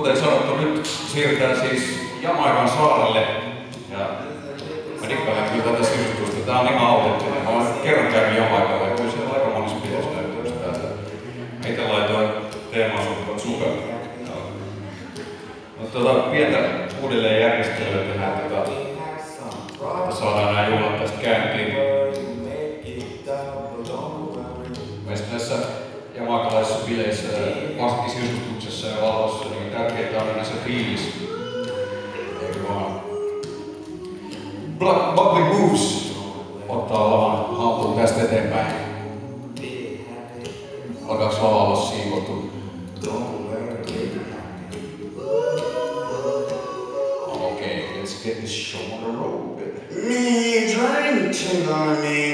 Kuten sanottu, nyt siirrytään siis Jamaikan saarelle. Ja mä dikkailen kyllä tätä sisustusta. Tää on ihan autenttinen. Mä oon kerran käynyt Jamaikalla ja kyllä siellä aika monissa pidosnäytöissä täältä. Mä ite laitoin teemaasukkaat sukat. Pientä uudelleen järjestelyä tehdään että saadaan nää juhlat tästä käyntiin. Mielestäni näissä jamaikalaisissa bileissä, varsinkin sisustuksessa ja valossa, niin tärkeintä on aina se fiilis. Eikä vaan Black Bobby Moves ottaa lavan haltuun tästä eteenpäin. Alkaaks lava olla siivottu? Okay, let's get this show on the road. Me drinking on me.